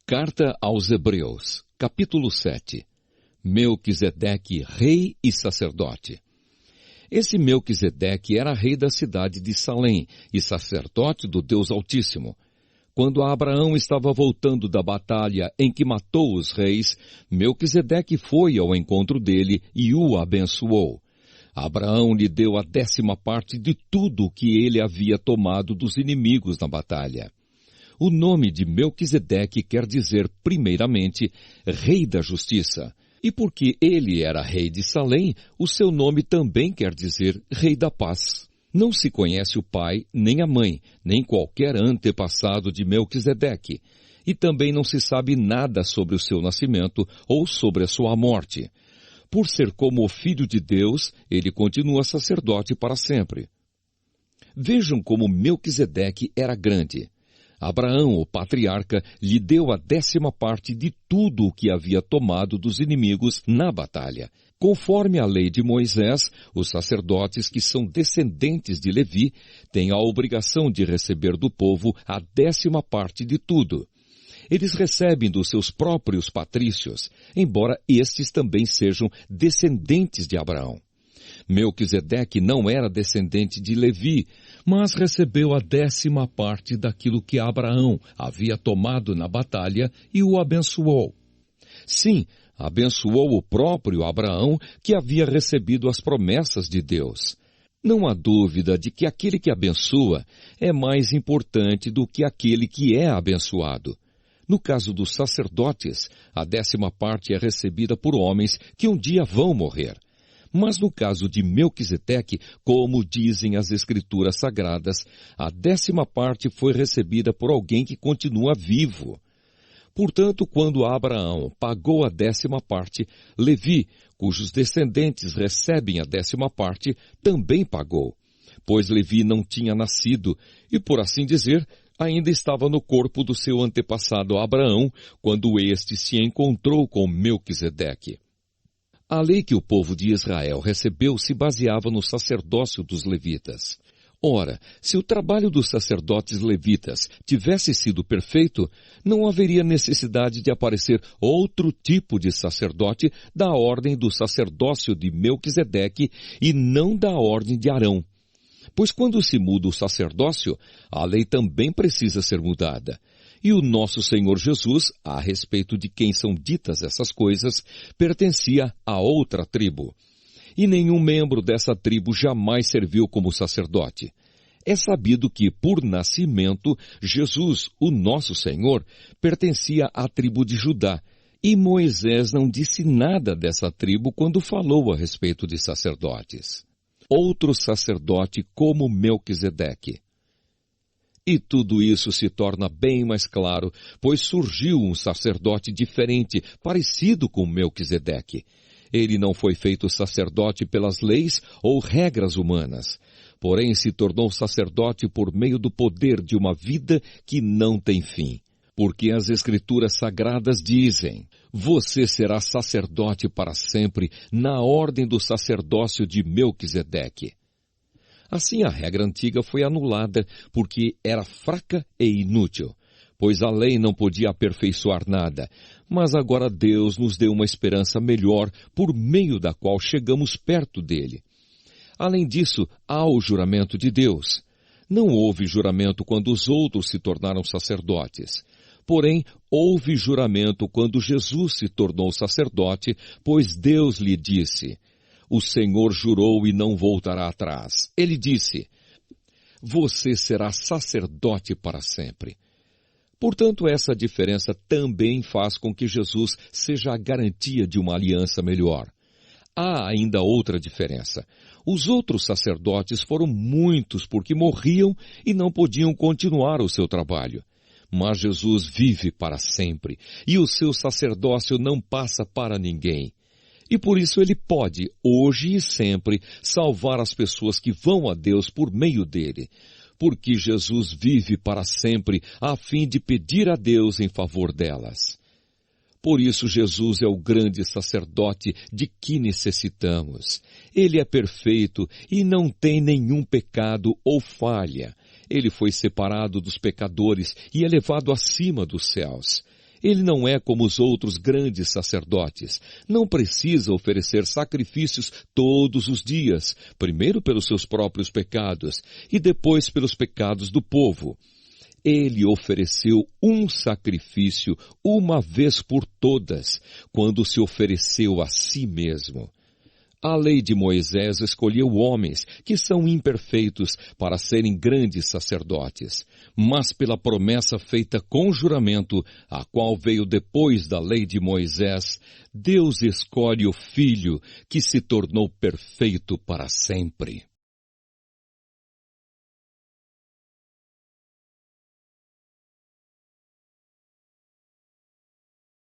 Carta aos Hebreus, capítulo 7. Melquisedeque, rei e sacerdote. Esse Melquisedeque era rei da cidade de Salém e sacerdote do Deus Altíssimo. Quando Abraão estava voltando da batalha em que matou os reis, Melquisedeque foi ao encontro dele e o abençoou. Abraão lhe deu a 10ª parte de tudo o que ele havia tomado dos inimigos na batalha. O nome de Melquisedeque quer dizer, primeiramente, Rei da Justiça. E porque ele era rei de Salém, o seu nome também quer dizer Rei da Paz. Não se conhece o pai, nem a mãe, nem qualquer antepassado de Melquisedeque. E também não se sabe nada sobre o seu nascimento ou sobre a sua morte. Por ser como o Filho de Deus, ele continua sacerdote para sempre. Vejam como Melquisedeque era grande. Abraão, o patriarca, lhe deu a 10ª parte de tudo o que havia tomado dos inimigos na batalha. Conforme a lei de Moisés, os sacerdotes que são descendentes de Levi têm a obrigação de receber do povo a 10ª parte de tudo. Eles recebem dos seus próprios patrícios, embora estes também sejam descendentes de Abraão. Melquisedeque não era descendente de Levi, mas recebeu a 10ª parte daquilo que Abraão havia tomado na batalha e o abençoou. Sim, abençoou o próprio Abraão, que havia recebido as promessas de Deus. Não há dúvida de que aquele que abençoa é mais importante do que aquele que é abençoado. No caso dos sacerdotes, a 10ª parte é recebida por homens que um dia vão morrer. Mas no caso de Melquisedeque, como dizem as Escrituras Sagradas, a 10ª parte foi recebida por alguém que continua vivo. Portanto, quando Abraão pagou a 10ª parte, Levi, cujos descendentes recebem a 10ª parte, também pagou. Pois Levi não tinha nascido e, por assim dizer, ainda estava no corpo do seu antepassado Abraão, quando este se encontrou com Melquisedeque. A lei que o povo de Israel recebeu se baseava no sacerdócio dos levitas. Ora, se o trabalho dos sacerdotes levitas tivesse sido perfeito, não haveria necessidade de aparecer outro tipo de sacerdote da ordem do sacerdócio de Melquisedeque e não da ordem de Arão. Pois quando se muda o sacerdócio, a lei também precisa ser mudada. E o nosso Senhor Jesus, a respeito de quem são ditas essas coisas, pertencia a outra tribo. E nenhum membro dessa tribo jamais serviu como sacerdote. É sabido que, por nascimento, Jesus, o nosso Senhor, pertencia à tribo de Judá. E Moisés não disse nada dessa tribo quando falou a respeito de sacerdotes. Outro sacerdote como Melquisedeque. E tudo isso se torna bem mais claro, pois surgiu um sacerdote diferente, parecido com Melquisedeque. Ele não foi feito sacerdote pelas leis ou regras humanas, porém se tornou sacerdote por meio do poder de uma vida que não tem fim. Porque as Escrituras Sagradas dizem: você será sacerdote para sempre, na ordem do sacerdócio de Melquisedeque. Assim, a regra antiga foi anulada porque era fraca e inútil, pois a lei não podia aperfeiçoar nada. Mas agora Deus nos deu uma esperança melhor, por meio da qual chegamos perto dele. Além disso, há o juramento de Deus. Não houve juramento quando os outros se tornaram sacerdotes. Porém, houve juramento quando Jesus se tornou sacerdote, pois Deus lhe disse: o Senhor jurou e não voltará atrás. Ele disse: você será sacerdote para sempre. Portanto, essa diferença também faz com que Jesus seja a garantia de uma aliança melhor. Há ainda outra diferença. Os outros sacerdotes foram muitos porque morriam e não podiam continuar o seu trabalho. Mas Jesus vive para sempre e o seu sacerdócio não passa para ninguém. E por isso ele pode, hoje e sempre, salvar as pessoas que vão a Deus por meio dele. Porque Jesus vive para sempre, a fim de pedir a Deus em favor delas. Por isso Jesus é o grande sacerdote de que necessitamos. Ele é perfeito e não tem nenhum pecado ou falha. Ele foi separado dos pecadores e elevado acima dos céus. Ele não é como os outros grandes sacerdotes. Não precisa oferecer sacrifícios todos os dias, primeiro pelos seus próprios pecados e depois pelos pecados do povo. Ele ofereceu um sacrifício uma vez por todas, quando se ofereceu a si mesmo. A lei de Moisés escolheu homens que são imperfeitos para serem grandes sacerdotes, mas pela promessa feita com juramento, a qual veio depois da lei de Moisés, Deus escolhe o Filho que se tornou perfeito para sempre.